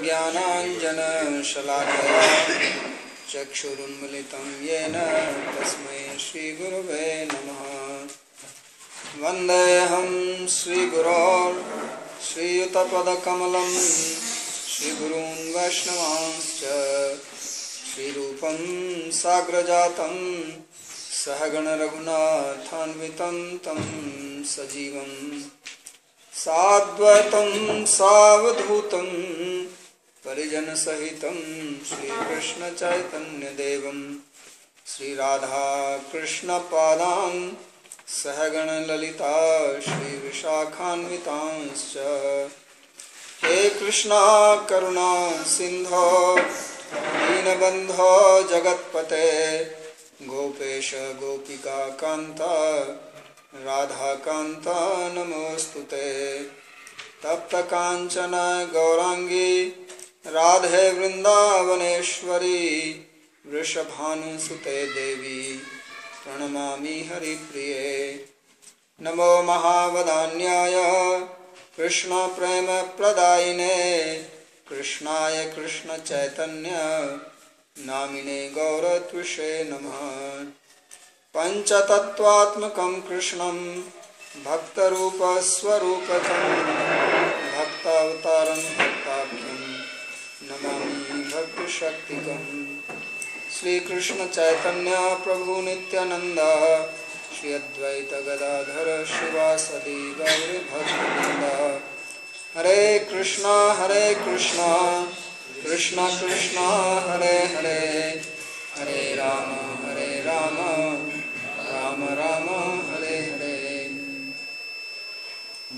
ज्ञानाञ्जनशलाकया चक्षुरुन्मिलितं येन तस्मै श्रीगुरवे नमः। वन्देऽहं श्रीगुरोन् श्रीयुतपदकमलं श्रीगुरून् वैष्णवांश्च श्रीरूपं साग्रजातं सहगण रघुनाथान्वितं तं सजीवं साद्वैतं सावधूतं परिजनसहितं श्रीकृष्णचैतन्यदेवं श्रीराधाकृष्णपादान् सहगण ललिता श्रीविशाखान्वितांश्च। हे कृष्णा करुणा सिंधो दीनबन्धो जगत्पते गोपेश गोपिका कान्ता राधाकान्ता नमोस्तुते। तप्त कांचन गौरांगी राधे वृंदावनेश्वरी वृषभानुसुते देवी प्रणमामि हरिप्रिये। नमो महावदान्याय कृष्ण प्रेम प्रदायिने कृष्णाय कृष्ण चैतन्य नामिने गौरत्विषे नमः। पंचतत्वात्मकं कृष्णं भक्तरूपस्वरूपकं भक्तावतारं भक्ताख्यं नमामि भक्तिशक्तिकम्। श्रीकृष्ण चैतन्य प्रभु नित्यानंद श्री अद्वैत गदाधर शिवासदि गौर भक्तवृंद। हरे कृष्णा कृष्णा कृष्णा हरे हरे हरे राम राम राम हरे हरे।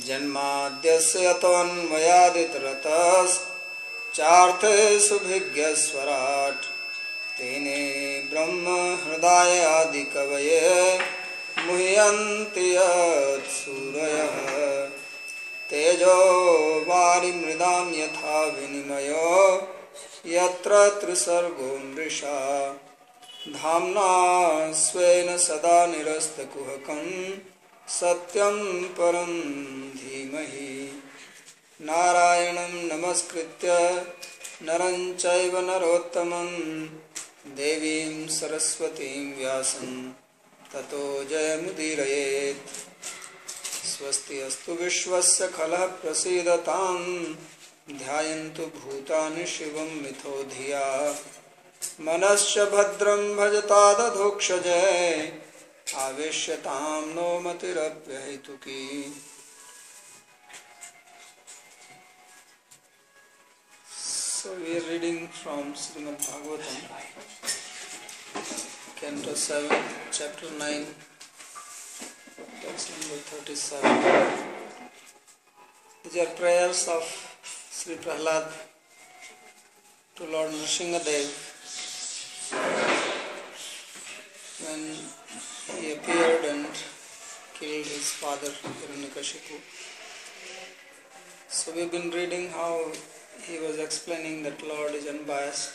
जन्माद्यस्य यतोऽन्वयादितरतश्चार्थे सुभिज्ञस्वराट् तेने ब्रह्म हृदय आदि कवये मुह्यन्ति यत्सूरयः। तेजो वारिमृदां यथा विनिमयो यत्र त्रिसर्गो मृषा धाम्ना स्वेन सदा निरस्तकुहकं सत्यं परं धीमहि। नारायणं नमस्कृत्य नरं चैव नरोत्तमं देवीं सरस्वतीं व्यासं ततो जयमुदीरयेत्। स्वस्ति अस्तु विश्वस्य खलः प्रसीदतां ध्यायन्तु भूतानि शिवं मिथो धिया मनश्च भद्रं भजतादधोक्षजे आवेश्यतां no मतिरप्यहेतुकी। So we are reading from Srimad Bhagavatam, Canto 7, Chapter 9, text number 37. These are prayers of Sri Prahlad to Lord Nrsingadev when he appeared and killed his father Hiranyakashipu. So we've been reading how he was explaining that Lord is unbiased,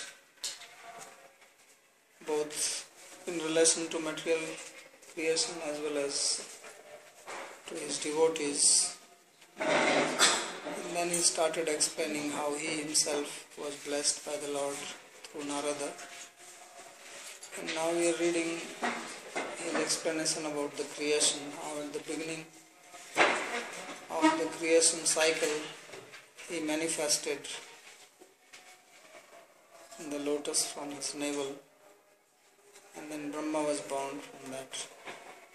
both in relation to material creation as well as to his devotees. And then he started explaining how he himself was blessed by the Lord through Narada. And now we are reading his explanation about the creation, how at the beginning of the creation cycle he manifested in the lotus from his navel, and then Brahma was born from that.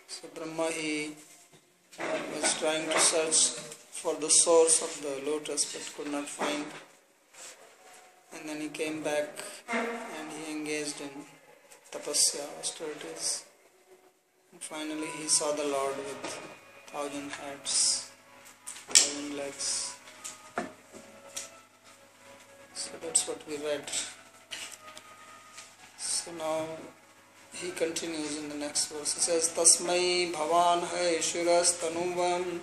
So Brahma, he was trying to search for the source of the lotus but could not find, and then he came back and he engaged in tapasya, austerities, and finally he saw the Lord with 1,000 heads, 1,000 legs. So that's what we read. So now he continues in the next verse. He says, Tasmai bhavan hai shiras tanuvam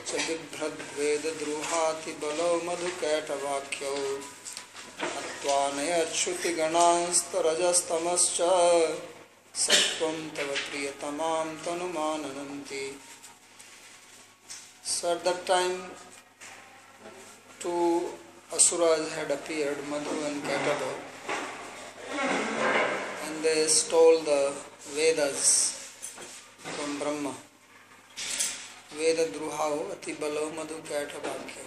chadibhrad veda druhati balo madhuketa vakyo atvanaya chuti ganansta rajastamascha sattvam tava priyatamam tanumanananti. So at that time, two Asuras had appeared, Madhu and Kataba, and they stole the Vedas from Brahma. Veda Druhao Atibalo Madhu Katabhakya.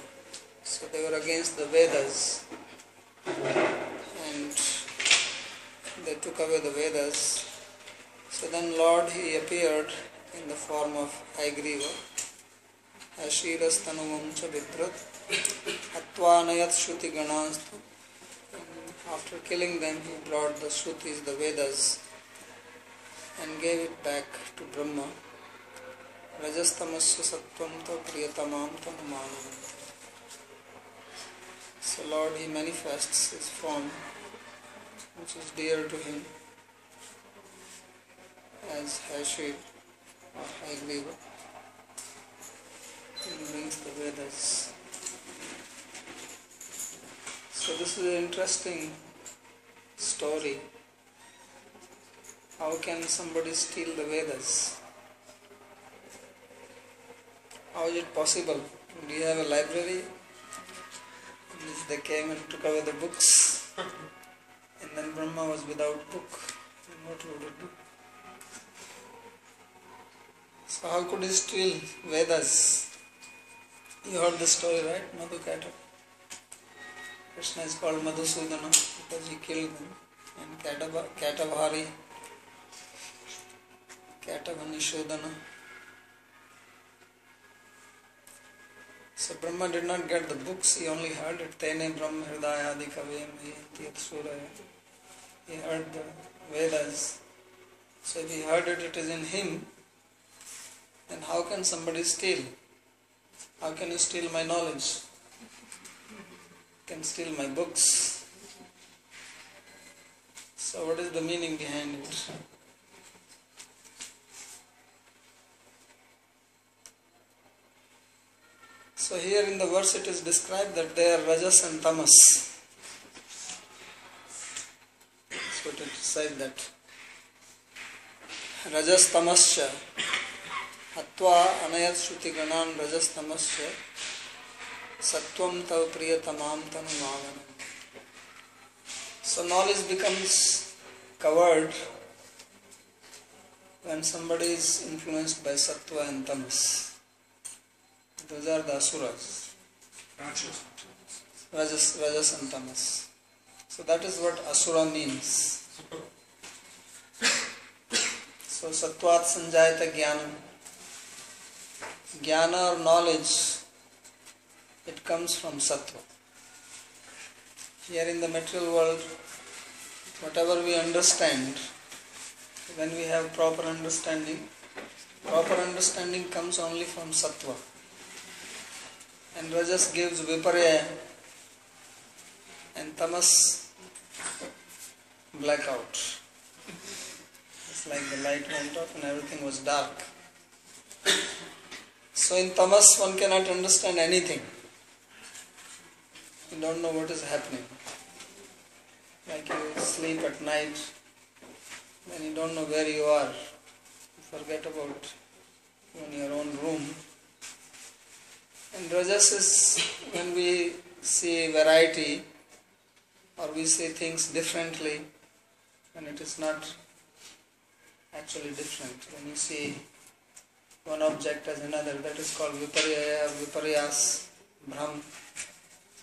So they were against the Vedas and they took away the Vedas. So then Lord, he appeared in the form of Haigriva. Ashiras Tanumam cha Viprat Atvanayat Shruti Ganastu. After killing them, he brought the Shrutis, the Vedas, and gave it back to Brahma. Rajastamasya Sattvam ta Priyatamam Tanumanam. So Lord, he manifests his form, which is dear to him, as Hashir or Haigriva. He brings the Vedas. So this is an interesting story. How can somebody steal the Vedas? How is it possible? Do you have a library in which they came and took away the books? And then Brahma was without book. And what would it do? So how could he steal Vedas? You heard the story, right? Madhu Kataba. Krishna is called Madhusudana because he killed them. And Katabhari, Katavanishudana. So Brahma did not get the books, he only heard it. Tene Brahma Hridayadi Kavem Yat Suraya. He heard the Vedas. So if he heard it, it is in him. Then how can somebody steal? How can you steal my knowledge? You can steal my books. So what is the meaning behind it? So here in the verse it is described that they are Rajas and Tamas. So it is said that Rajas Tamascha Atva Anayat Shruti Ganan Rajas Tamascha Sattvam Tav Priyatamam Tanumavanam. So knowledge becomes covered when somebody is influenced by Sattva and Tamas. Those are the Asuras. Rajas and Tamas. So that is what Asura means. So Sattvat Sanjayata Jnanam. Jnana or knowledge, it comes from Sattva. Here in the material world, whatever we understand, when we have proper understanding comes only from Sattva. And Rajas gives Viparya and Tamas blackout. It's like the light went off and everything was dark. So in Tamas one cannot understand anything. You don't know what is happening. Like you sleep at night, then you don't know where you are. You forget about you in your own room. And Rajas is when we see variety or we see things differently, when it is not actually different. When you see one object as another, that is called Viparya or Viparyas, Brahm.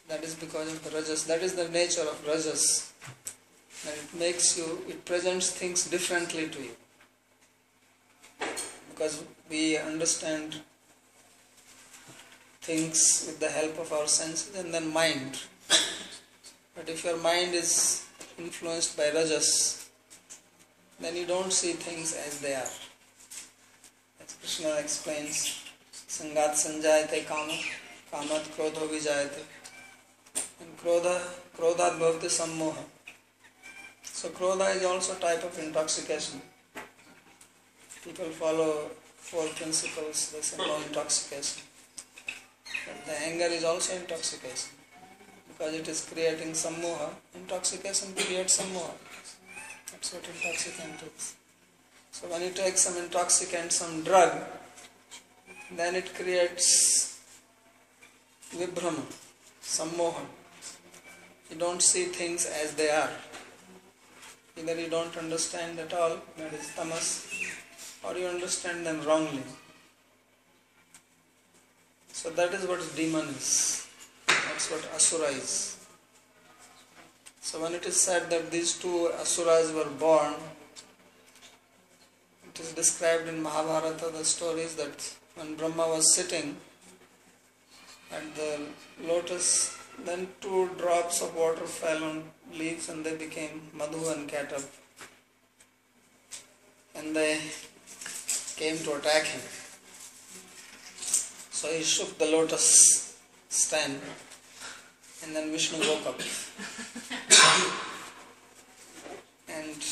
That is because of the Rajas. That is the nature of Rajas. And it presents things differently to you. Because we understand things with the help of our senses and then mind. But if your mind is influenced by Rajas, then you don't see things as they are. As Krishna explains, Sangat Sanjayate Kama, Kamat Krodho Vijayate. And Krodhat Bhavati Sammoha. So Krodha is also a type of intoxication. People follow 4 principles, they say no intoxication. But the anger is also intoxication. Because it is creating sammoha. Intoxication creates sammoha. That's what intoxicant is. So when you take some intoxicant, some drug, then it creates vibhrama, sammoha. You don't see things as they are. Either you don't understand at all, that is tamas, or you understand them wrongly. So that is what demon is. That's what asura is. So when it is said that these two asuras were born, it is described in Mahabharata, the stories that when Brahma was sitting at the lotus, then 2 drops of water fell on leaves and they became Madhu and Katab. And they came to attack him. So he shook the lotus stand and then Vishnu woke up. And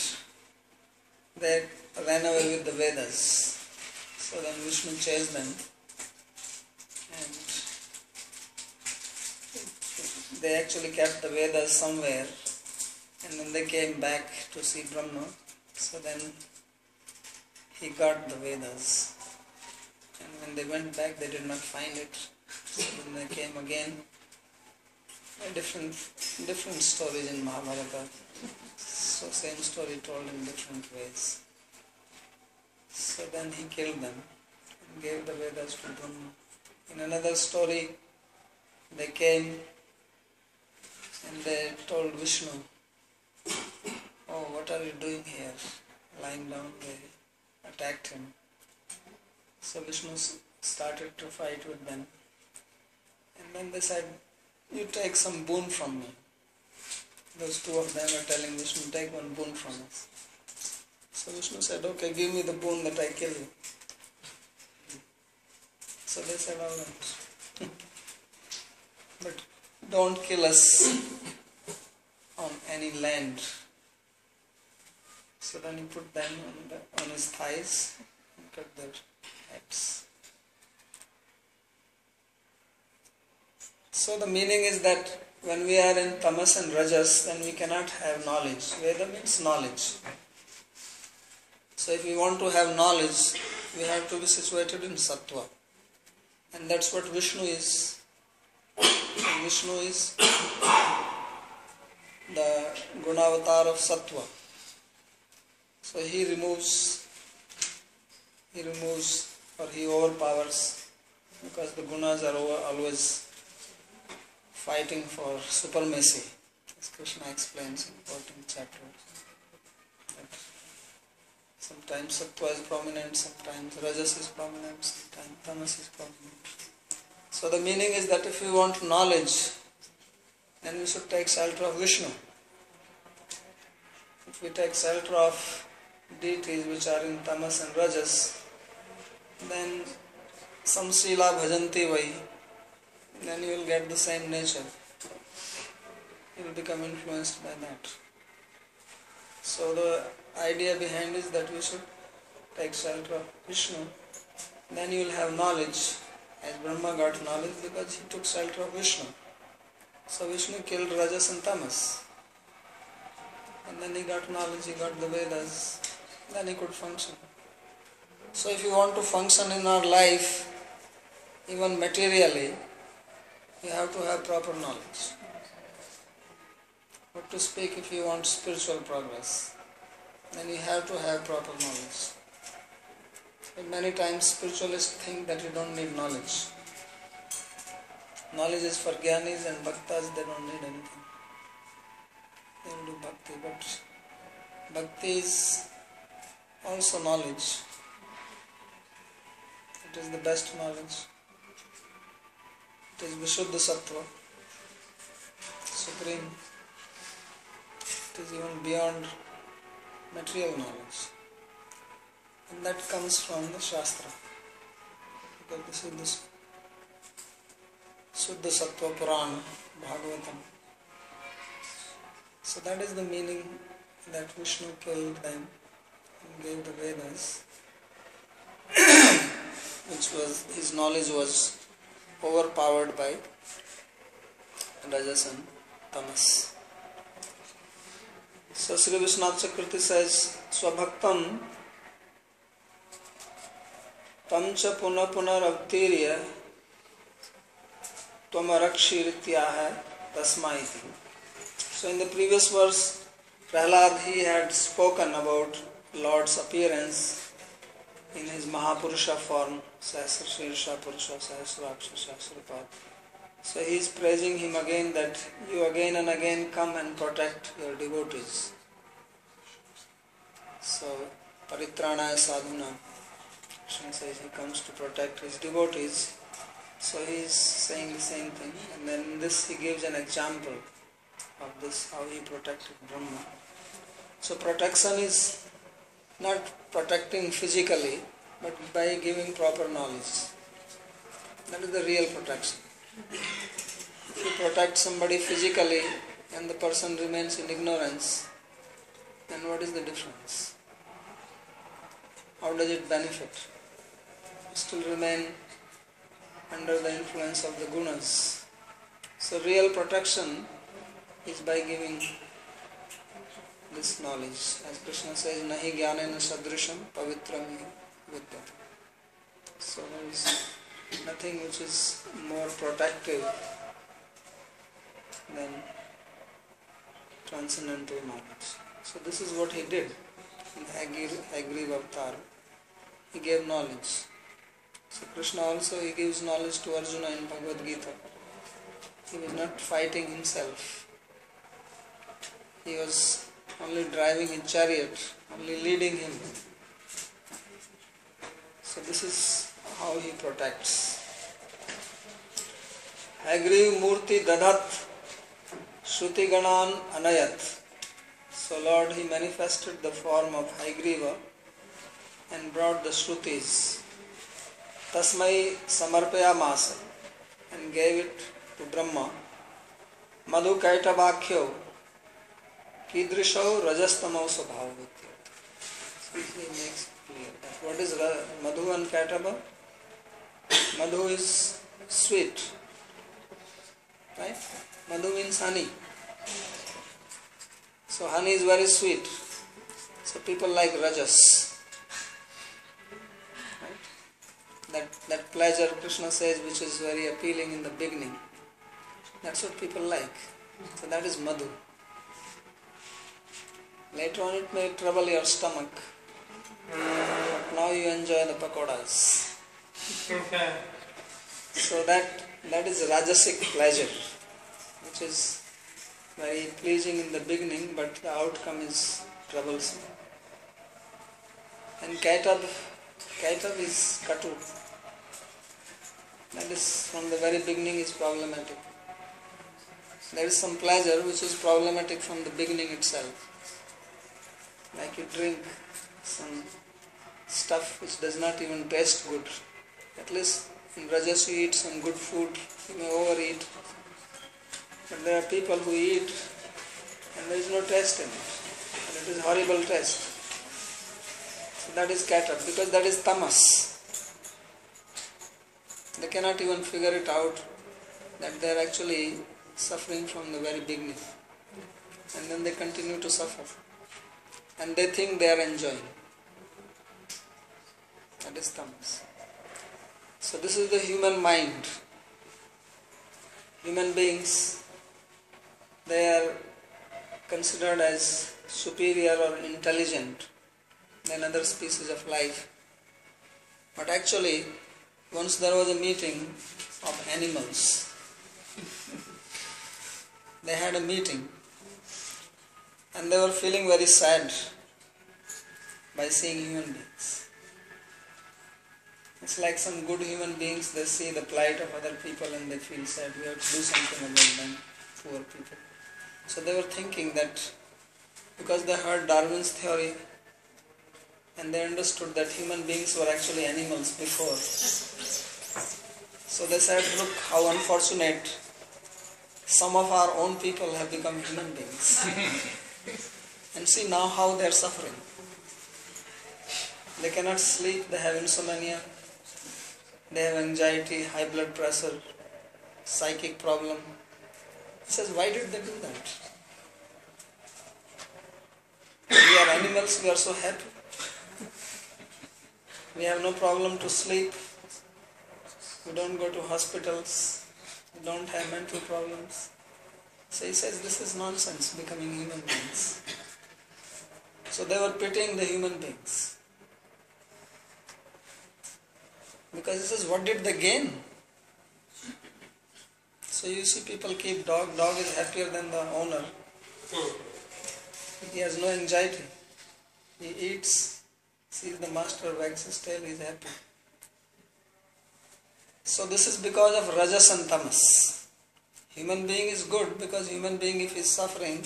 they ran away with the Vedas. So then Vishnu chased them. And they actually kept the Vedas somewhere. And then they came back to see Brahma. So then he got the Vedas. And when they went back, they did not find it. So then they came again. Different stories in Mahabharata. So same story told in different ways. So then he killed them and gave the Vedas to Brahma. In another story, they came and they told Vishnu, "Oh, what are you doing here?" Lying down, they attacked him. So Vishnu started to fight with them. And then they said, "You take some boon from me." Those 2 of them are telling Vishnu, "Take one boon from us." So Vishnu said, "Okay, give me the boon that I kill you." So they said, "All right. But don't kill us on any land." So then he put them on his thighs and cut their heads. So the meaning is that when we are in tamas and rajas, then we cannot have knowledge. Veda means knowledge. So if we want to have knowledge, we have to be situated in sattva. And that's what Vishnu is. And Vishnu is the gunavatar of sattva. So he removes or he overpowers, because the gunas are always fighting for supremacy, as Krishna explains in 14th chapter. That sometimes sattva is prominent, sometimes rajas is prominent, sometimes tamas is prominent. So the meaning is that if we want knowledge, then we should take shelter of Vishnu. If we take shelter of deities which are in tamas and rajas, then some sila bhajanti vai, then you will get the same nature. You will become influenced by that. So the idea behind is that we should take shelter of Vishnu. Then you will have knowledge, as Brahma got knowledge because he took shelter of Vishnu. So Vishnu killed Rajas and Tamas. And then he got knowledge, he got the Vedas. Then he could function. So if you want to function in our life, even materially, you have to have proper knowledge. What to speak if you want spiritual progress? Then you have to have proper knowledge. But many times spiritualists think that you don't need knowledge. Knowledge is for jnanis and bhaktas, they don't need anything. They will do bhakti, but bhakti is also knowledge. It is the best knowledge. It is Vishuddha Sattva, supreme. It is even beyond material knowledge. And that comes from the Shastra. Because this is the Suddha Sattva Purana, Bhagavatam. So that is the meaning that Vishnu killed them and gave the Vedas, which was, his knowledge was overpowered by Rajas and Tamas. So Sri Vishwanath Chakravarti says, Swabhaktam tamcha puna punaravtirya tvamarakshirityah tasmaiti. So in the previous verse, Prahlad, he had spoken about Lord's appearance in his Mahapurusha form, Sahasra Shirsha Purusha Sahasraksha Sahasrapad. So he is praising him again that you again and again come and protect your devotees. So Paritranaya Sadhuna, Krishna says he comes to protect his devotees. So he is saying the same thing, and then in this he gives an example of this, how he protected Brahma. So protection is not protecting physically, but by giving proper knowledge. That is the real protection. If you protect somebody physically and the person remains in ignorance, then what is the difference? How does it benefit? You still remain under the influence of the gunas. So real protection is by giving this knowledge. As Krishna says, Nahi jnanena sadrisham pavitram vidyate. So there is nothing which is more protective than transcendental knowledge. So this is what he did in Hagriva Avatar. He gave knowledge. So Krishna also, he gives knowledge to Arjuna in Bhagavad Gita. He was not fighting himself. He was only driving his chariot, only leading him. So this is how he protects. Hagriv Murti Dadhat Shruti Ganan Anayat. So Lord, he manifested the form of Hagriva and brought the Shrutis. Tasmai Samarpayamasa, and gave it to Brahma. Madhu Kaitavakyo Kidrisho Rajastamau Sabhavitya. So he makes clear that what is Madhu and Kaitava? Madhu is sweet, right? Madhu means honey. So honey is very sweet. So people like Rajas. Right? That pleasure, Krishna says, which is very appealing in the beginning. That's what people like. So that is Madhu. Later on it may trouble your stomach. But now you enjoy the pakoras. So that is Rajasic pleasure, which is very pleasing in the beginning, but the outcome is troublesome. And Kaitav is Katu. That is from the very beginning is problematic. There is some pleasure which is problematic from the beginning itself. Like you drink some stuff which does not even taste good. At least in Rajas you eat some good food, you may overeat. But there are people who eat and there is no taste in it. And it is horrible taste. So that is Kaitav, because that is tamas. They cannot even figure it out that they are actually suffering from the very beginning. And then they continue to suffer. And they think they are enjoying. That is tamas. So this is the human mind. Human beings, they are considered as superior or intelligent than other species of life. But actually, once there was a meeting of animals. They had a meeting and they were feeling very sad by seeing human beings. It's like some good human beings, they see the plight of other people and they feel sad. We have to do something about them, poor people. So they were thinking that because they heard Darwin's theory and they understood that human beings were actually animals before. So they said, look how unfortunate some of our own people have become human beings. And see now how they are suffering. They cannot sleep, they have insomnia, they have anxiety, high blood pressure, psychic problem. He says, why did they do that? We are animals, we are so happy. We have no problem to sleep. We don't go to hospitals. We don't have mental problems. So he says this is nonsense, becoming human beings. So they were pitying the human beings. Because he says, what did they gain? So you see people keep dog. Dog is happier than the owner. He has no anxiety. He eats, sees the master wags his tail, he is happy. So this is because of rajas and tamas. Human being is good because human being, if he is suffering,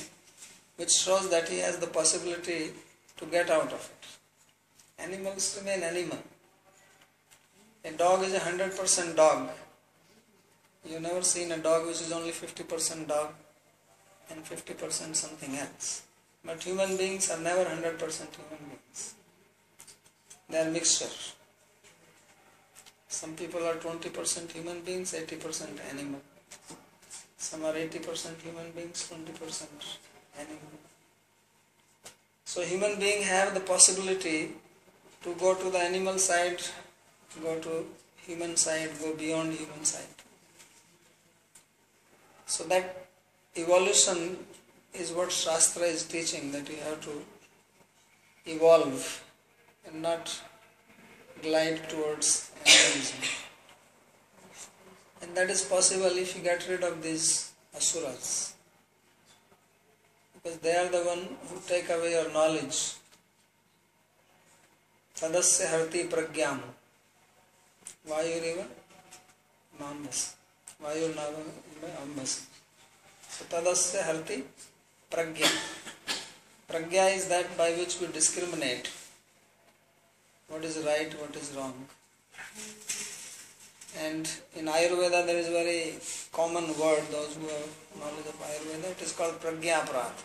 which shows that he has the possibility to get out of it. Animals remain animal. A dog is 100% dog. You have never seen a dog which is only 50% dog and 50% something else. But human beings are never 100% human beings. They are mixture. Some people are 20% human beings, 80% animal. Some are 80% human beings, 20% animal. So human beings have the possibility to go to the animal side, go to human side, go beyond human side. So that evolution is what Shastra is teaching, that you have to evolve and not glide towards animalism. And that is possible if you get rid of these asuras. Because they are the one who take away your knowledge. Tadasya harti pragyam. Vayuriva mambas. Vayurnava ambas. So tadasya harti pragya. Pragya is that by which we discriminate what is right, what is wrong. And in Ayurveda there is a very common word, those who have knowledge of Ayurveda, it is called pragya aparadha.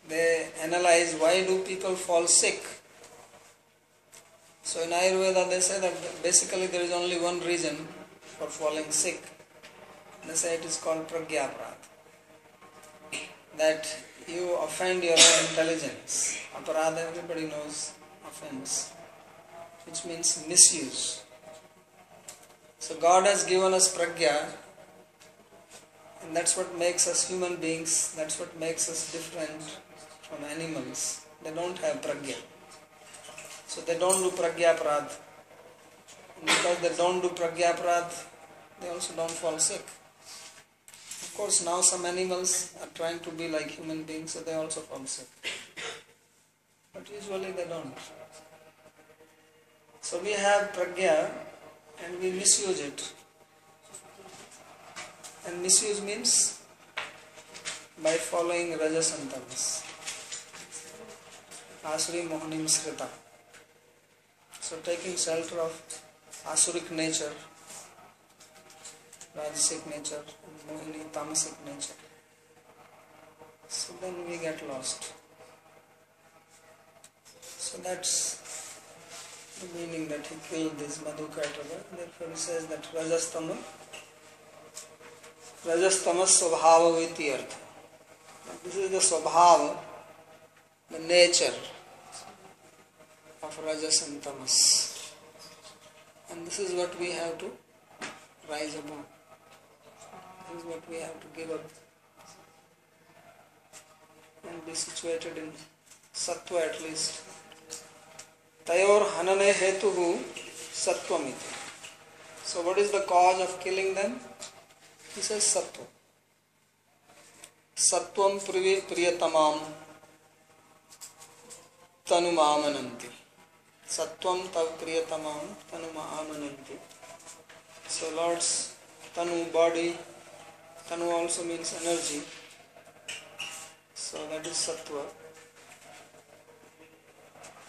They analyze why do people fall sick. So in Ayurveda they say that basically there is only one reason for falling sick. They say it is called pragya aparadha. That you offend your own intelligence. Aparadha, everybody knows, offense, which means misuse. So God has given us pragya, and that's what makes us human beings, that's what makes us different from animals. They don't have pragya. So they don't do pragya aparadha. And because they don't do pragya aparadha, they also don't fall sick. Of course, now some animals are trying to be like human beings, so they also fall sick. But usually they don't. So we have pragya and we misuse it. And misuse means by following rajas and tamas. Asuri mohanim srita. So taking shelter of asuric nature, rajasic nature, and mohini tamasic nature. So then we get lost. So that's the meaning that he killed this Madhukatava. Therefore he says that Rajastamas Swabhava Viti Artha. This is the Swabhava, the nature of Rajas and Tamas. And this is what we have to rise above. This is what we have to give up and be situated in Sattva at least. Tayor hanane hetuhu sattvamiti. So what is the cause of killing them? He says sattva. Sattvam priyatamam tanumamananti. Sattvam tav priyatamam tanumamananti. So Lord's tanu, body, tanu also means energy. So that is sattva.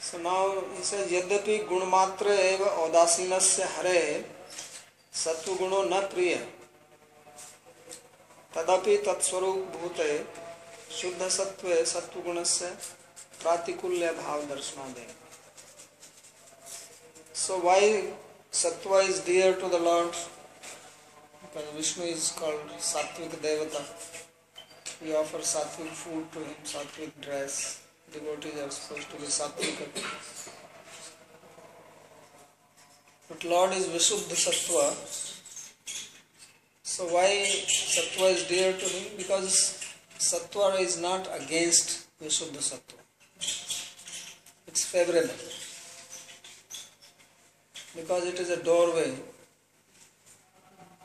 So now he says, Yadyapi gunmatra eva audasinasya hare sattva guno na priya tadapi tatswarup bhute shuddha sattve sattva gunasya pratikulya bhav darshanade. So why sattva is dear to the Lord? Because Vishnu is called Sattvic Devata. We offer sattvic food to him, sattvic dress. Devotees are supposed to be sattvic. But Lord is Vishuddha Sattva. So why Sattva is dear to him? Because Sattva is not against Vishuddha Sattva. It's favorable. Because it is a doorway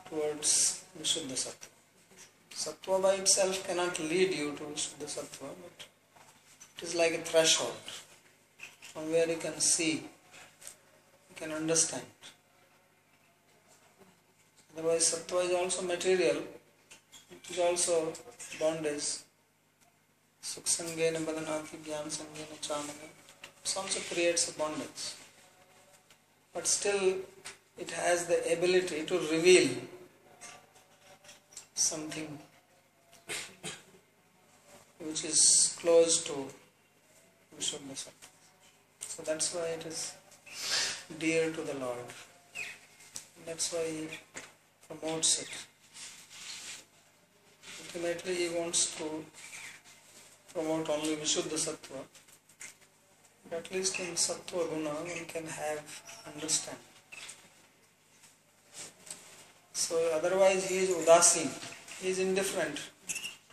towards Vishuddha Sattva. Sattva by itself cannot lead you to Vishuddha Sattva, but it is like a threshold from where you can see, you can understand. Otherwise, Sattva is also material, it is also bondage. Suksangena badanati jnanasangena chamana. It also creates a bondage. But still, it has the ability to reveal something which is close to Vishuddha Sattva. So that's why it is dear to the Lord. That's why he promotes it. Ultimately he wants to promote only Vishuddha Sattva. But at least in Sattva Guna one can have understanding. So otherwise he is udasin, he is indifferent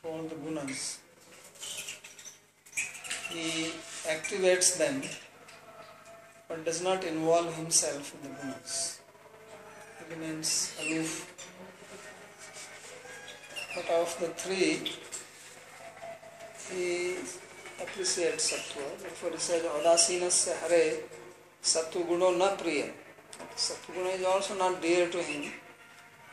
to all the gunas. He activates them but does not involve himself in the gunas. He remains aloof. But of the three, he appreciates Sattva. Therefore he says, Adasinasya hare Sattva guno na priya. Sattva guna is also not dear to him.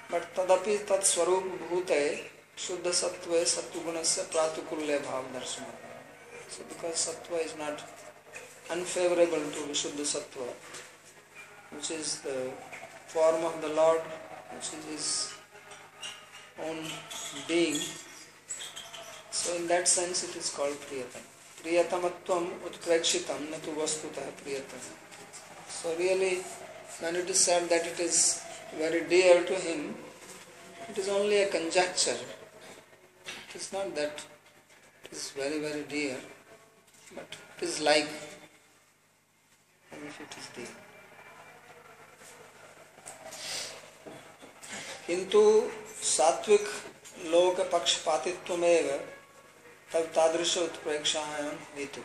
But tadapi tat swarup bhute shuddha sattva sattva gunasya pratukulya bhav darshana. So because sattva is not unfavorable to Vishuddha Sattva, which is the form of the Lord, which is his own being, so in that sense it is called Priyatam. Priyatamatvam utprekshitam natu vastutah priyatam. So really, when it is said that it is very dear to him, it is only a conjecture. It is not that it is very, very dear, but it is like as if it is dear. Kintu sattvic loka pakshpatitvamev tad tadrisha utprekshayam hetu.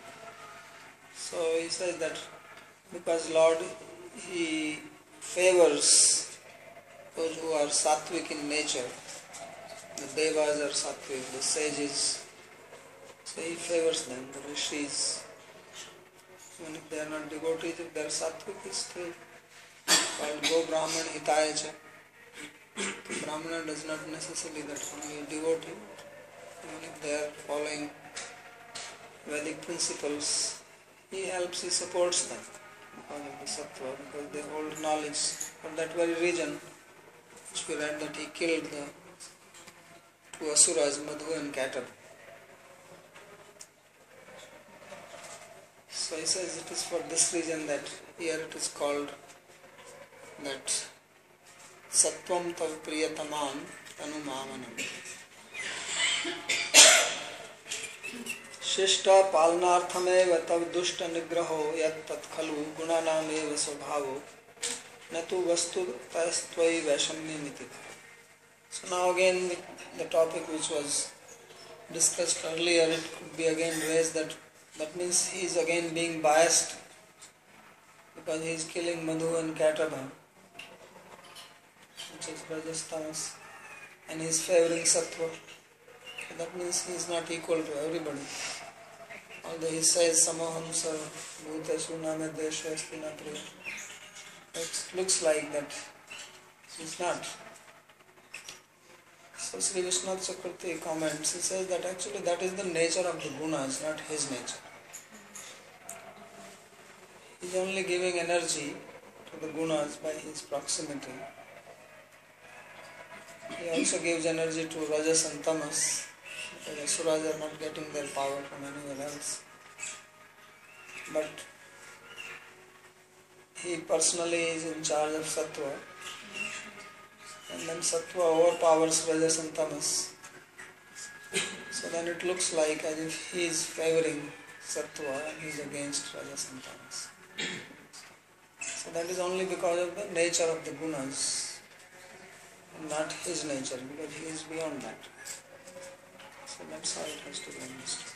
So he says that because Lord, he favors those who are sattvic in nature. The devas are sattvic, the sages. So he favors them, the rishis. Even if they are not devotees, if they are sattvic, he is still called Go Brahman Hitayacha. Brahmana does not necessarily that only a devotee. Even if they are following Vedic principles, he helps, he supports them because of the sattva, because they hold knowledge. For that very reason, which we read that he killed the two asuras, Madhu and Canto. So he says it is for this reason that here it is called that Sattvam tav priyataman tanumamanam. Shishta palanarthameva tav dushta nigraho yat tat khalu gunanameva svabhavo natu vastu tastvai vaishamyamiti. So now again the topic which was discussed earlier, it could be again raised that means he is again being biased because he is killing Madhu and Kataba, which is Rajas, and he is favoring Sattva. So that means he is not equal to everybody. Although he says Samoham sa bhuteshu name desha asti na priya. It looks like that he is not. So Sri Vishwanath Chakravarti comments, he says that actually that is the nature of the gunas, not his nature. He is only giving energy to the gunas by his proximity. He also gives energy to Rajas and Tamas, because Asuras are not getting their power from anywhere else. But he personally is in charge of Sattva, and then Sattva overpowers Rajas and Tamas. So then it looks like as if he is favoring Sattva and he is against Rajas and Tamas. So that is only because of the nature of the gunas. and not his nature, because he is beyond that. So that's how it has to be understood.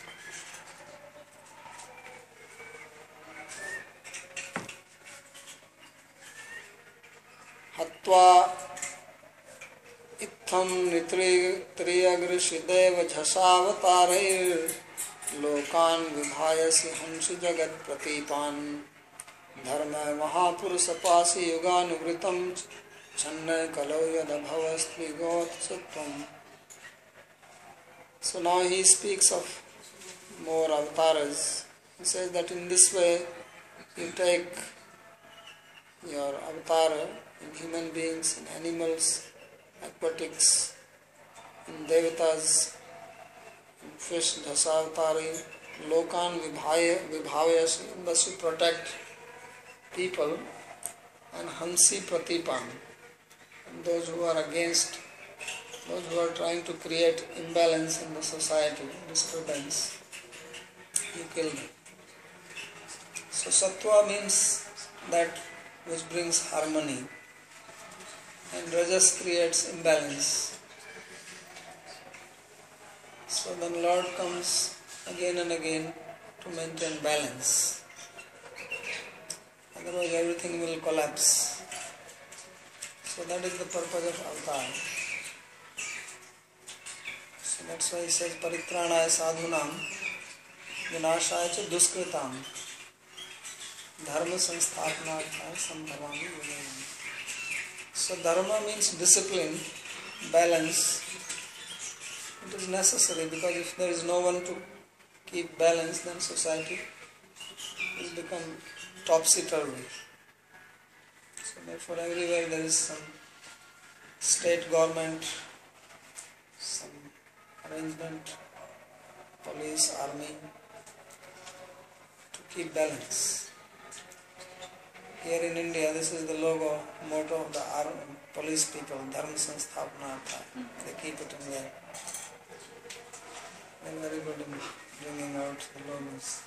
Hatva इत्थम त्रियगृषिदेव झसावतारैर् लोकान् विभायसि हंसि जगत् प्रतीपान् धर्म महापुरुष पासि युगानुवृतं छन्न कलौ यदभवस्त्रिगोत्सत्वम्. So now he speaks of more avatars. He says that in this way you take your avatar in human beings, in animals, aquatics, in devatas, in fish, dasavatari, lokan vibhavayasi, thus you protect people, and hansi pratipan, and those who are against, those who are trying to create imbalance in the society, disturbance, you kill them. So sattva means that which brings harmony, and rajas creates imbalance. So then Lord comes again and again to maintain balance. Otherwise everything will collapse. So that is the purpose of avatar. So that's why he says paritranaya sadhunam vinashaya cha duskritam dharma sansthapanarthaya sambhavami vinayam. So dharma means discipline, balance. It is necessary, because if there is no one to keep balance, then society will become topsy-turvy. So therefore everywhere there is some state government, some arrangement, police, army, to keep balance. Here in India, this is the logo, motto of the police people, Dharma Sansthapanartha. They keep it in there. They're very good in bringing out the logos.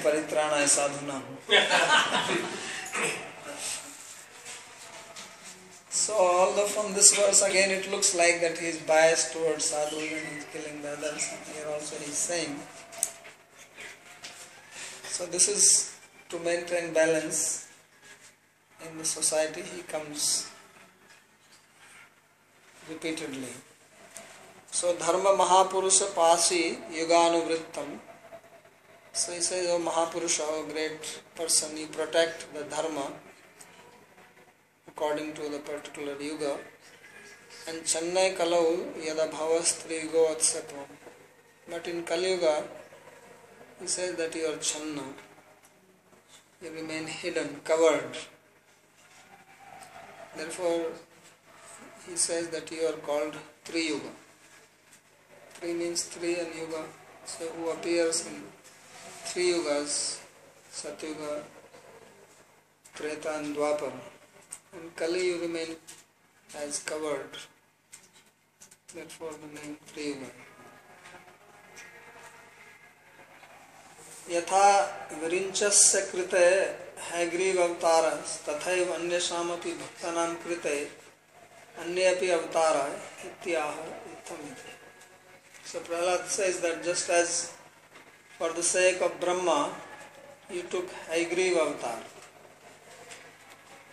Paritranaya sadhunam. So although from this verse again it looks like that he is biased towards sadhus and he is killing the others, here also he is saying. So this is to maintain balance in the society. He comes repeatedly. So dharma mahapurusha pasi yuganuvrittam. So he says, O Mahapurusha, O great person, you protect the dharma according to the particular yuga. And channai kalau yada bhavastri go atsatvam. But in Kali Yuga, he says that you are channa, you remain hidden, covered. Therefore, he says that you are called Tri-yuga. Tri means three and yuga, so who appears in three yugas, Satyuga, Treta and Dwapar. And Kali you remain as covered. Therefore the name Tri-yuga. यथा विरिंचस्य कृते हैग्रीव अवतारस् तथैव अन्येषामपि भक्तानां कृते अन्येऽपि अवतारा इत्याह इत्थमिति. So Prahlad says that just as for the sake of Brahma you took Haigriva avatar,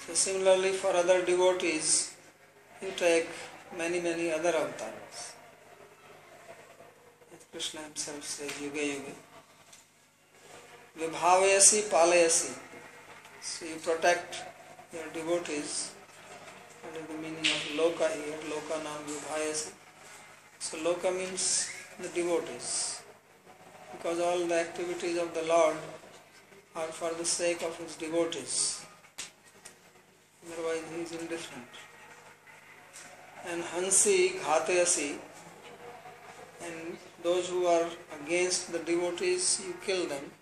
so similarly for other devotees you take many other avatars. As Krishna himself says, Yuga Yuga. Vibhavayasi palayasi. So you protect your devotees. That is the meaning of loka here. Loka now vibhavayasi. So loka means the devotees. Because all the activities of the Lord are for the sake of his devotees. Otherwise he is indifferent. And hansi ghatayasi. And those who are against the devotees, you kill them.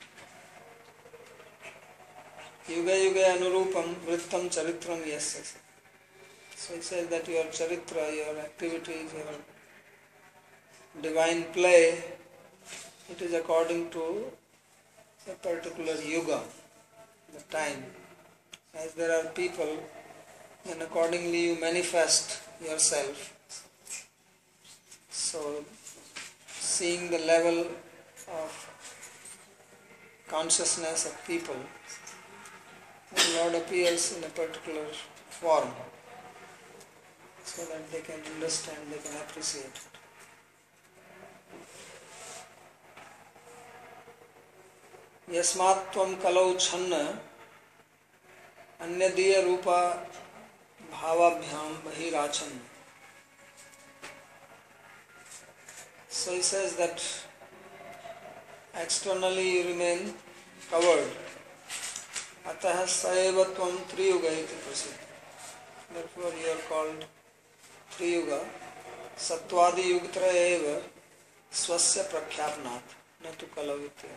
Yuga yuga anurupam vrittam charitram yasya. So he says that your charitra, your activities, your divine play, it is according to a particular yuga, the time. As there are people and accordingly you manifest yourself. So, seeing the level of consciousness of people, the Lord appears in a particular form so that they can understand, they can appreciate it. Yasmat tvam kalau channa anyadiya rupa bhavabhyam bahirachan. So he says that externally you remain covered. Atah saeva tvam triyuga iti prasiddha. Therefore you are called triyuga. Satvadi yugtra eva swasya prakhyapnat natu kalavitya.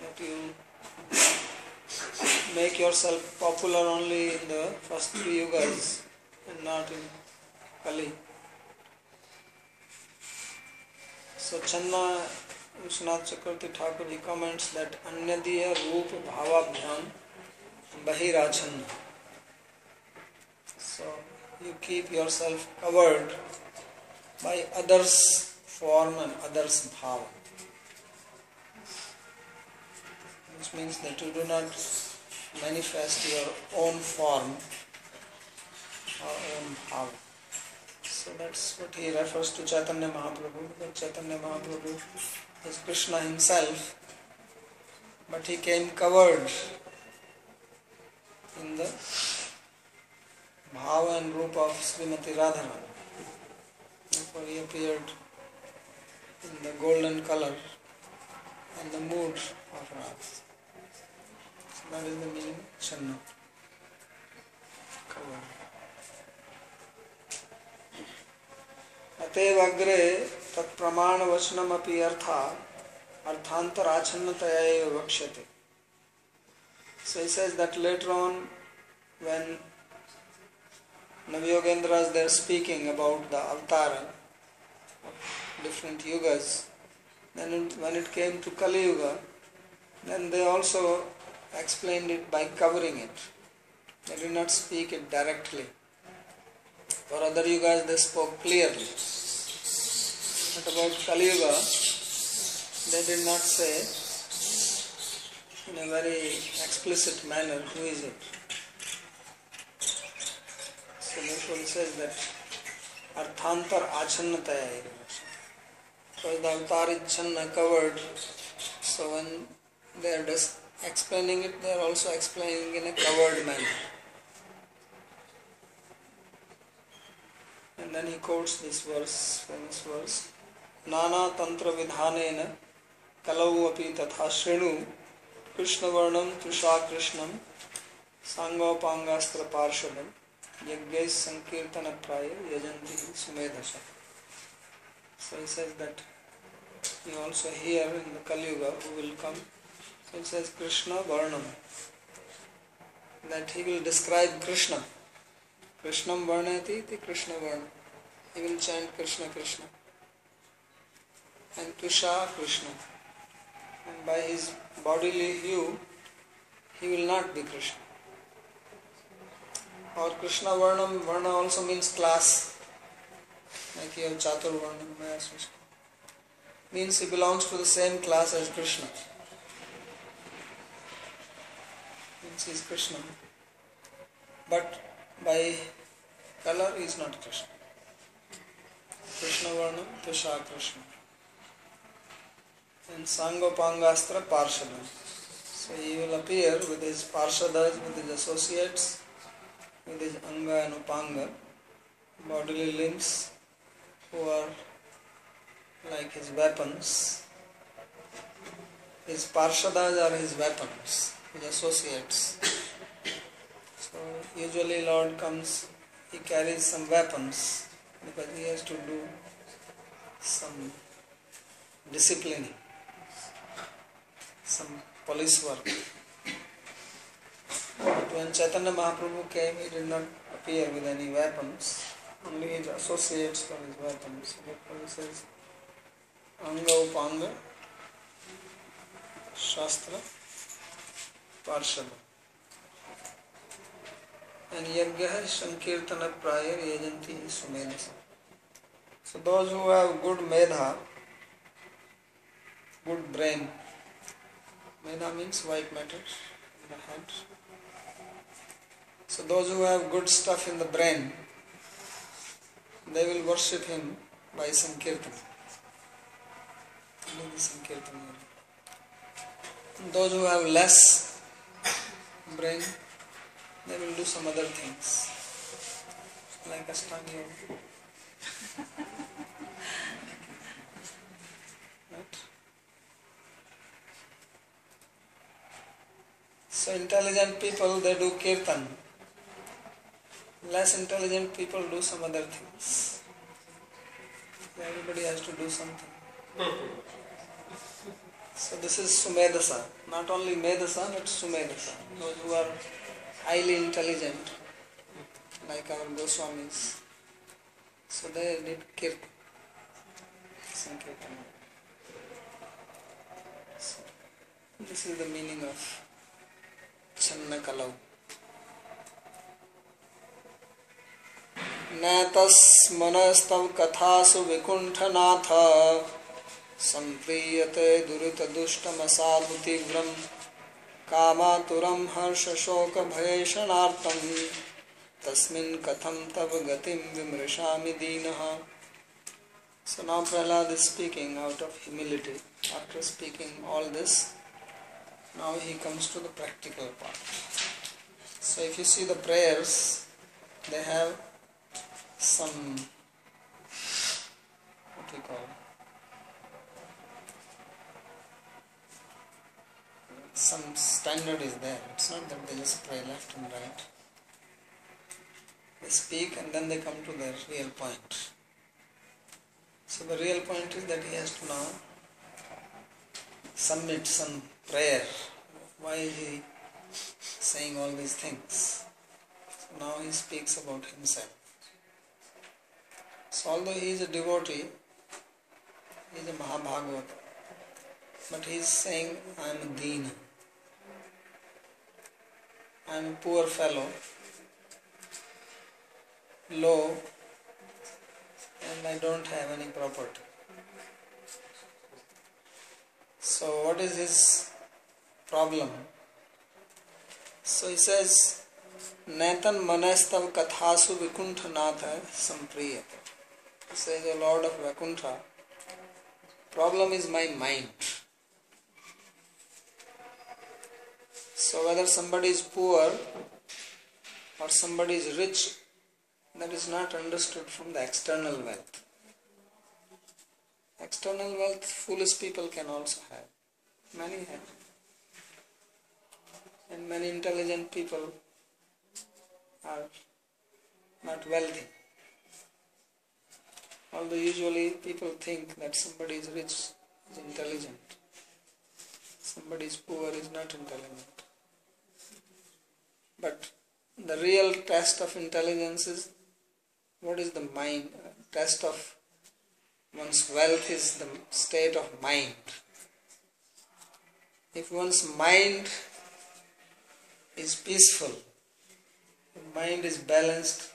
That you make yourself popular only in the first 3 yugas and not in Kali. So Channa Vishwanath Chakravarti Thakur, he comments that Anyadiya Rupa Bhavabhyam Bahirachanna. So you keep yourself covered by others' form and others' bhava. Which means that you do not manifest your own form or own bhava. So that's what he refers to Chaitanya Mahaprabhu. That Chaitanya Mahaprabhu is Krishna himself, but he came covered in the bhava and rupa of Srimati Radharani. Therefore he appeared in the golden color and the mood of Radha. So that is the meaning Channa. Covered. अतएव अग्रे तत्प्रमाण वचनम अपि अर्थांतराच्छन्नतया एव वक्ष्यते. So he says that later on, when Navyogendras they are speaking about the avatar of different yugas, then when it came to Kali Yuga, then they also explained it by covering it. They did not speak it directly. For other yugas they spoke clearly. But about Kali Yuga, they did not say in a very explicit manner who is it. So therefore he says that Arthantar Achannataya. Because the avatar is Channa, covered. So when they are just explaining it, they are also explaining in a covered manner. And then he quotes this verse, famous verse, Nana Tantra Vidhanena Kalau api tatha Shrinu Krishna Varnam Tusha Krishnam Sangopangastra Parshadam Yagyais Sankirtana Praya Yajanti Sumedhasa. So he says that you also hear in the Kali Yuga who will come. So he says Krishna Varnam, that he will describe Krishna. Krishnam Varnati iti Krishna Varna. He will chant Krishna Krishna. And Tusha Krishna. And by his bodily hue, he will not be Krishna. Or Krishna Varnam, Varna also means class. Like you have Chatur Varnam, Mayasvishna. Means he belongs to the same class as Krishna. Means he is Krishna. But by color he is not Krishna. Krishna Varnam, Tusha Krishna. And Sangopangastra Parshadam. So he will appear with his Parshadas, with his associates, with his Anga and Upanga, bodily limbs, who are like his weapons. His Parshadas are his weapons, his associates. So usually Lord comes, he carries some weapons because he has to do some disciplining, some police work. But when Chaitanya Mahaprabhu came, he did not appear with any weapons, only his associates were his weapons. Therefore he says, Anga Upanga Shastra Parshada. And yajna sankirtana prayar yajanti sumedasa. So those who have good medha, good brain, medha means white matter in the head. So those who have good stuff in the brain, they will worship him by sankirtan. Only the sankirtan. Those who have less brain, they will do some other things, like Ashtanga yoga. Right? So intelligent people, they do kirtan. Less intelligent people do some other things. Everybody has to do something. So this is Sumedasa. Not only Medasa, but Sumedasa. Those who are highly intelligent, like our Goswamis. So they did kirtan. Sankirtan. So this is the meaning of Channa Kalau. Natas manastav kathasu vikuntanatha sampriyate durita dushtam asadu tivram kamaturam harsha shoka bhayeshanartam tasmin katham tav gatim vimrishami dinaha. So now Prahlad is speaking out of humility. After speaking all this, now he comes to the practical part. So if you see the prayers, they have some, what we call, some standard is there. It's not that they just pray left and right. They speak and then they come to their real point. So the real point is that he has to now submit some prayer. Why is he saying all these things? So now he speaks about himself. So although he is a devotee, he is a Mahabhagavata, but he is saying, I am a Deena. I am a poor fellow, low, and I don't have any property. So what is his problem? So he says, Naitan manastav kathasu vikunthanatha sampriyate. He says, O Lord of Vaikuntha, problem is my mind. So whether somebody is poor or somebody is rich, that is not understood from the external wealth. External wealth, foolish people can also have. Many have. And many intelligent people are not wealthy. Although usually people think that somebody is rich is intelligent. Somebody is poor is not intelligent. But the real test of intelligence is what is the mind. Test of one's wealth is the state of mind. If one's mind is peaceful, mind is balanced,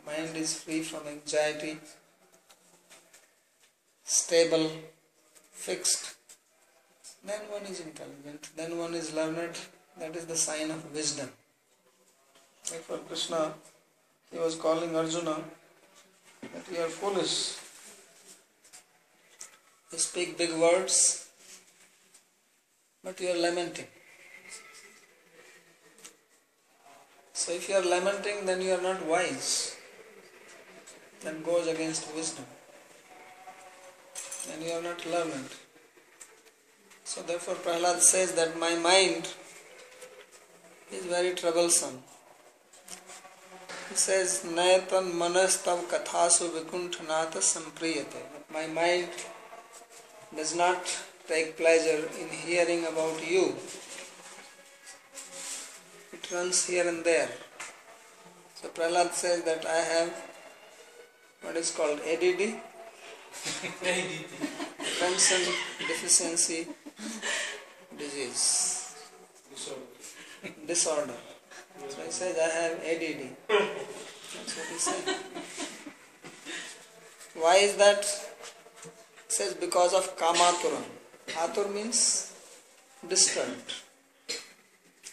mind is free from anxiety, stable, fixed, then one is intelligent, then one is learned. That is the sign of wisdom. Like for Krishna, he was calling Arjuna that you are foolish. You speak big words, but you are lamenting. So if you are lamenting, then you are not wise. That goes against wisdom. And you are not learned. So therefore Prahlad says that my mind is very troublesome. He says, Naitan manastav kathasu vikunthanatha sampriyate. My mind does not take pleasure in hearing about you. It runs here and there. So Prahlad says that I have what is called ADD, Attention Deficiency Disease, Disorder. So he says, I have ADD. That's what he said. Why is that? He says, because of kamatura. Atur means disturbed,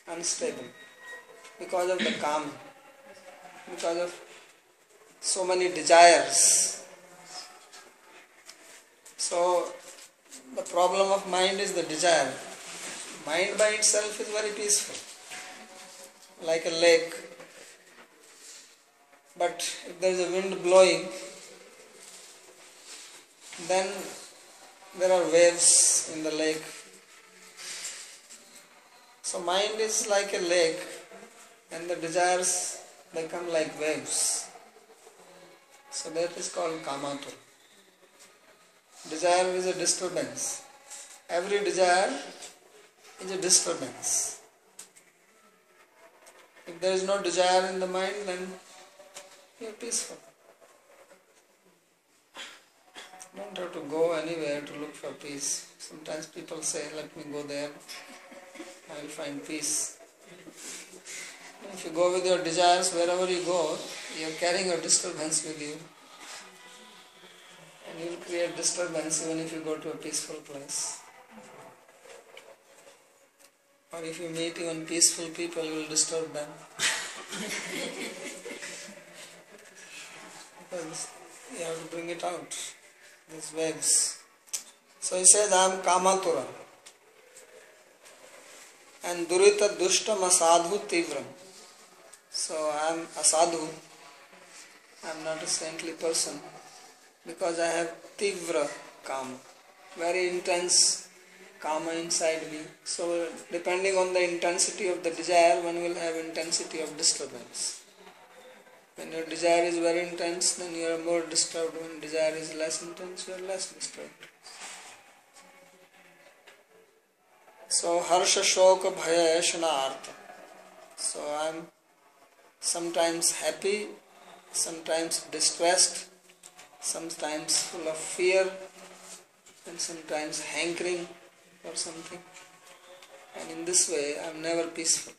unstable. Because of the kama. Because of so many desires. So, the problem of mind is the desire. Mind by itself is very peaceful, like a lake. But if there is a wind blowing, then there are waves in the lake. So mind is like a lake, and the desires become like waves. So that is called kamatur. Desire is a disturbance. Every desire is a disturbance. If there is no desire in the mind, then you are peaceful. You don't have to go anywhere to look for peace. Sometimes people say, let me go there, I will find peace. If you go with your desires, wherever you go, you are carrying a disturbance with you. And you will create disturbance even if you go to a peaceful place. Or if you meet even peaceful people, you will disturb them. Because you have to bring it out, these waves. So he says, I am kamatura. And durita dushtam asadhu tivram. So I am asadhu. I am not a saintly person. Because I have tivra kama. Very intense kama inside me. So depending on the intensity of the desire, one will have intensity of disturbance. When your desire is very intense, then you are more disturbed. When desire is less intense, you are less disturbed. So harsha shoka bhaya shanartha. So I am sometimes happy, sometimes distressed, sometimes full of fear, and sometimes hankering for something. And in this way, I am never peaceful.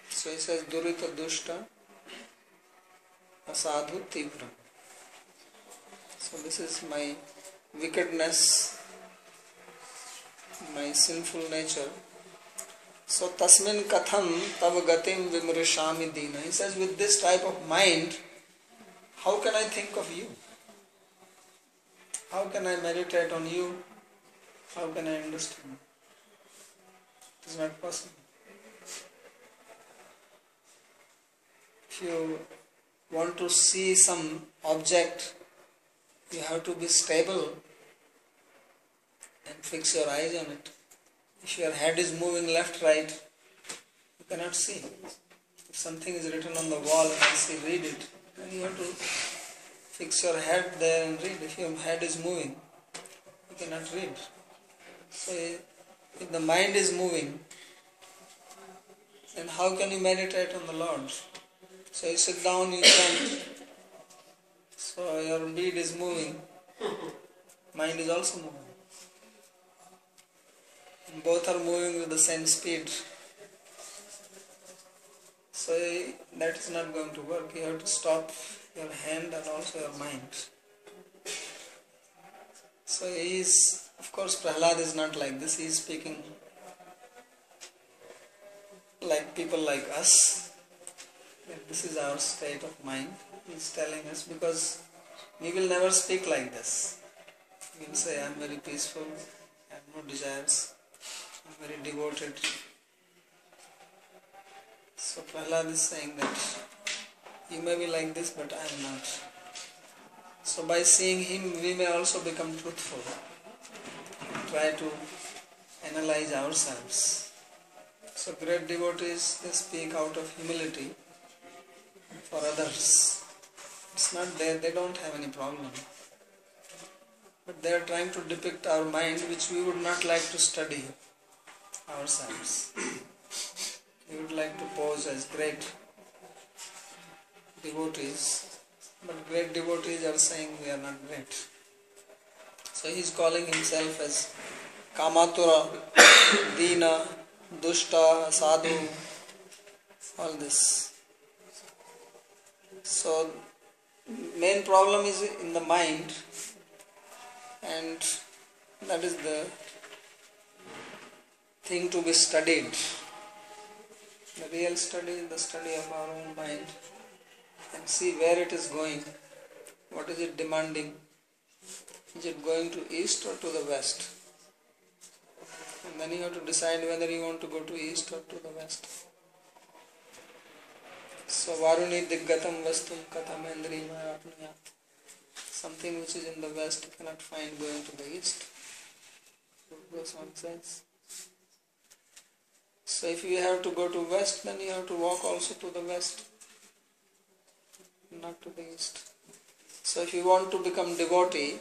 So he says, durita dushta asadhu tivra. So this is my wickedness, my sinful nature. So tasmin katham tav gatim vimrishami dina. He says, with this type of mind, how can I think of you? How can I meditate on you? How can I understand? It is not possible. If you want to see some object, you have to be stable and fix your eyes on it. If your head is moving left, right, you cannot see. If something is written on the wall and you say, read it, then you have to fix your head there and read. If your head is moving, you cannot read. So if the mind is moving, then how can you meditate on the Lord? So you sit down, you chant. So your bead is moving, mind is also moving. And both are moving with the same speed. So that is not going to work. You have to stop your hand and also your mind. So he is, of course, Prahlad is not like this. He is speaking like people like us. This is our state of mind. He is telling us, because we will never speak like this. We will say, I am very peaceful, I have no desires, I am very devoted. So Prahlad is saying that you may be like this, but I am not. So by seeing him, we may also become truthful. Try to analyze ourselves. So great devotees, they speak out of humility for others. It's not there, they don't have any problem. But they are trying to depict our mind, which we would not like to study ourselves. We would like to pose as great devotees, but great devotees are saying we are not great. So he is calling himself as Kamatura, Dina, dushta, sadhu, all this. So main problem is in the mind, and that is the thing to be studied. The real study is the study of our own mind and see where it is going, what is it demanding, is it going to east or to the west, and then you have to decide whether you want to go to east or to the west. So Varuni Diggatam Vastum Kathamendri Mayapniyat. Something which is in the west you cannot find going to the east. Goswami says. So if you have to go to west, then you have to walk also to the west, not to the east. So if you want to become devotee,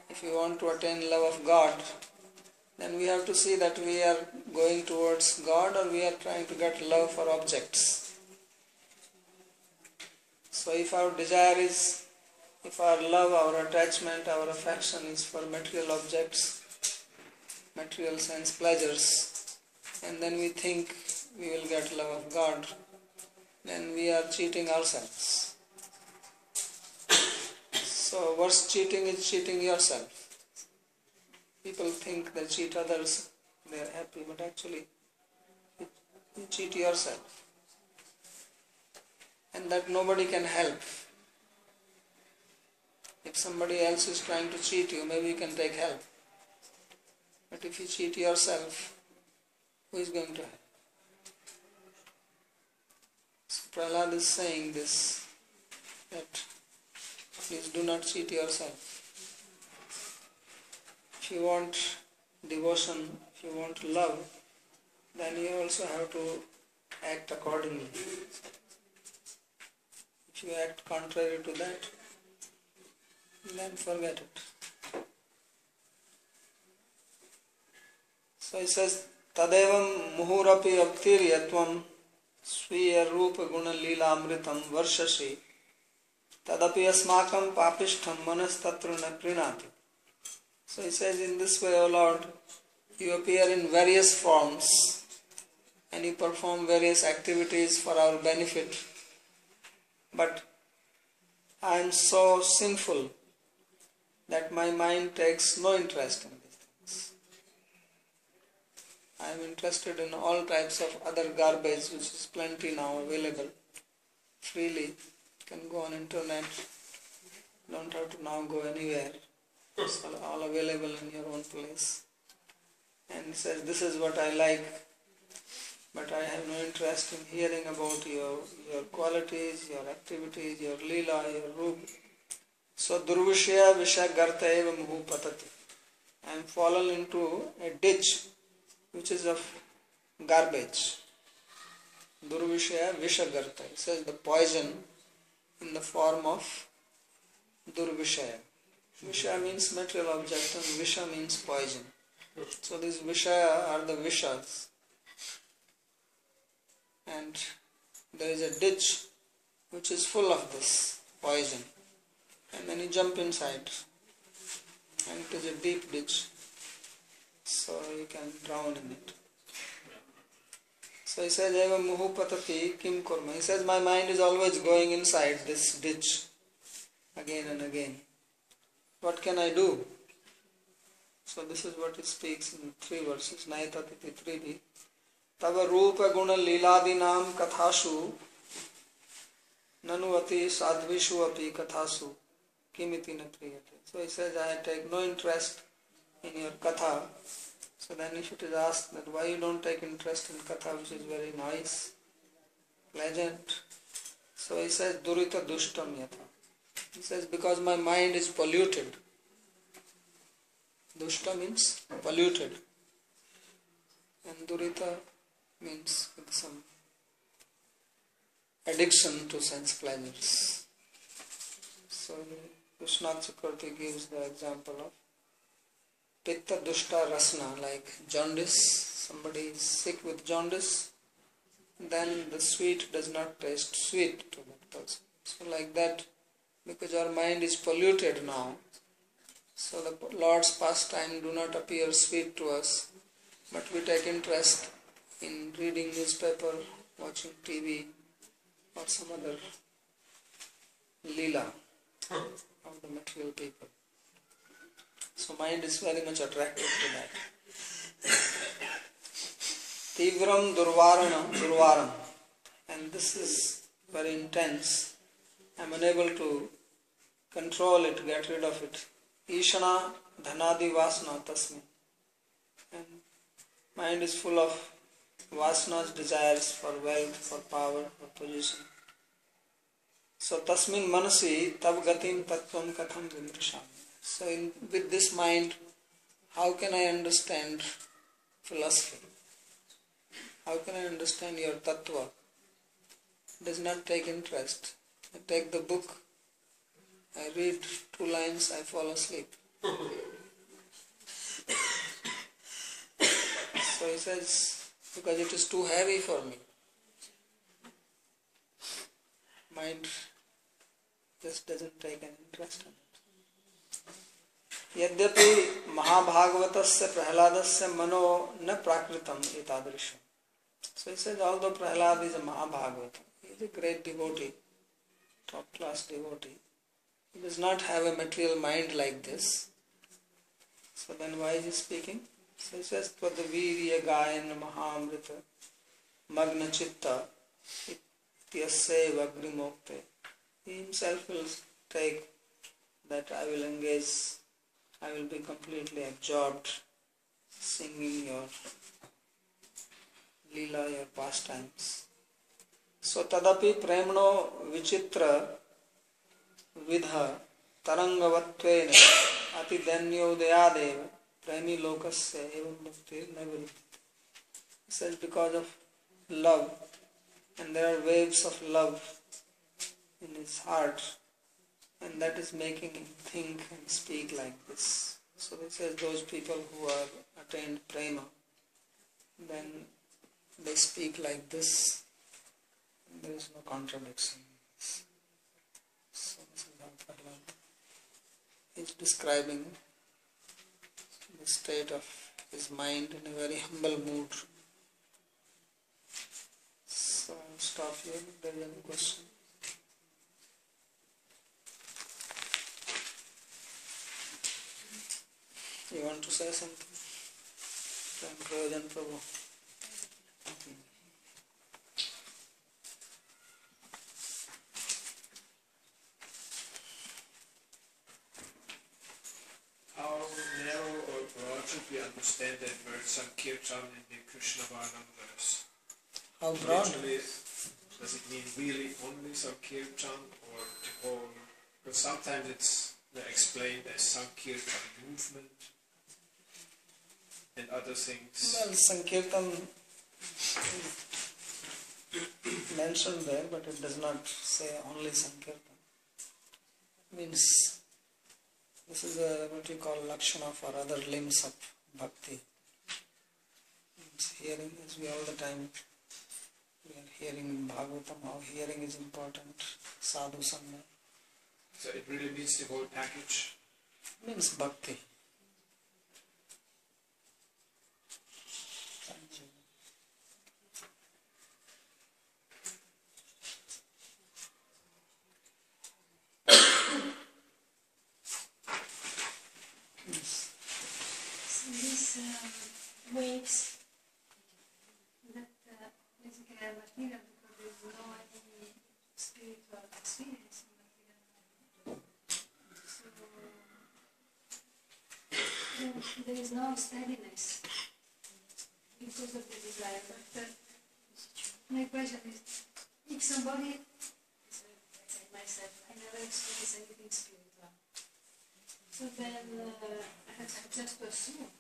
if you want to attain love of God, then we have to see that we are going towards God or we are trying to get love for objects. So if our desire is, if our love, our attachment, our affection is for material objects, material sense pleasures, and then we think we will get love of God, then we are cheating ourselves. So worst cheating is cheating yourself. People think they cheat others, they are happy, but actually you cheat yourself. And that nobody can help. If somebody else is trying to cheat you, maybe you can take help. But if you cheat yourself, who is going to help? So Prahlad is saying this, that please do not cheat yourself. If you want devotion, if you want love, then you also have to act accordingly. If you act contrary to that, then forget it. So he says, Tadevam muhurapi abtiryatvam sviya rupa guna lila amritam varshashi tadapi asmakam papishtham manas tatruna prinati. So he says, in this way, O Lord, you appear in various forms and you perform various activities for our benefit. But I am so sinful that my mind takes no interest in these things. I am interested in all types of other garbage which is plenty now available freely. You can go on internet, don't have to now go anywhere. It's all available in your own place. And he says, this is what I like, but I have no interest in hearing about your qualities, your activities, your lila, your rup. So durvishya vishagarta eva muhu patati. I am fallen into a ditch which is of garbage. Durvishya vishagarta. It says the poison in the form of durvishaya. Visha means material object and visha means poison. So these vishaya are the vishas. And there is a ditch which is full of this poison. And then you jump inside. And it is a deep ditch. So you can drown in it. So he says, Eva muhu patati kim kurma. He says, my mind is always going inside this ditch again and again. What can I do? So this is what he speaks in 3 verses, Naitatiti 3b. Tava rupa guna liladinam kathashu nanuvati sadvishu api kathasu kimiti natriyate. So he says, I take no interest in your katha. So then if it is asked that why you don't take interest in katha which is very nice, pleasant. So he says, durita dushtam yatha. He says, because my mind is polluted. Dushta means polluted. And durita means with some addiction to sense pleasures. So Vishwanath Chakravarti gives the example of pitta dushta rasna, like jaundice. Somebody is sick with jaundice, then the sweet does not taste sweet to that person. So like that, because our mind is polluted now, so the Lord's pastime do not appear sweet to us, But we take interest in reading newspaper, watching TV, or some other leela of the material people. So mind is very much attracted to that. Tivram durvaram. And this is very intense. I am unable to control it, get rid of it. Ishana dhanadi vasana tasmin. And mind is full of vasanas, desires for wealth, for power, for position. So tasmin manasi tab gatim tattvam katham vimrishami. So with this mind, how can I understand philosophy? How can I understand your tattva? Does not take interest. I take the book, I read 2 lines, I fall asleep. So he says, because it is too heavy for me. Mind just doesn't take an interest in it. Yadyapi Mahabhagavatasya Prahladasya Mano na prakritam etadrisham. So he says, although Prahlad is a Mahabhagavata, he is a great devotee, top class devotee. He does not have a material mind like this. So then why is he speaking? So he says, Tvadavirya Gayan Mahamrita Magna Chitta Ityasya Vagrimokte. He himself will take that I will engage, I will be completely absorbed singing your Leela, your pastimes. So tadapi premno vichitra vidha tarangavatvena ati danyodayadeva premi lokasya evam bhaktir naviruddhati. He says because of love, and there are waves of love in his heart, and that is making him think and speak like this. So he says those people who are attained prema, then they speak like this. There is no contradiction. So this is how Prahlad is describing the state of his mind in a very humble mood. So I'll stop here if there is any question. You want to say something? Prayojan Prabhu. How narrow or broad should we understand that word Sankirtan in the Krishna Varnam verse? How broad? Literally, does it mean really only Sankirtan or the whole? Because sometimes it's explained as Sankirtan movement and other things. Well, Sankirtan is mentioned there, but it does not say only Sankirtan. Means this is what we call Lakshana for other limbs of Bhakti. Means hearing, as we all the time we are hearing Bhagavatam, how hearing is important, Sadhu Sangha. So it really means the whole package? Means Bhakti. Waves that basically are material because there is no any spiritual experience in material life. So there is no steadiness because of the desire. But my question is, if somebody, like myself, I never experienced anything spiritual, so then I have just to assume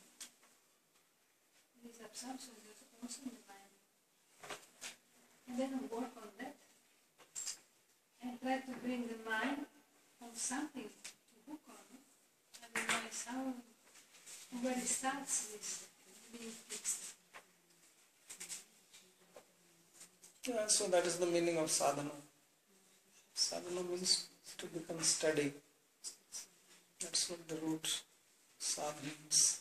this absorption is also in the mind. And then work on that. And try to bring the mind on something to hook on. And realize how, where it starts this being fixed. Yeah, so that is the meaning of sadhana. Sadhana means to become steady. That's what the root sadhana means.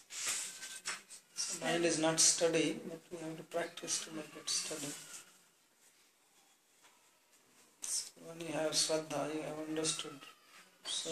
Mind is not steady, but we have to practice to make it steady. So when you have Shraddha, you have understood. So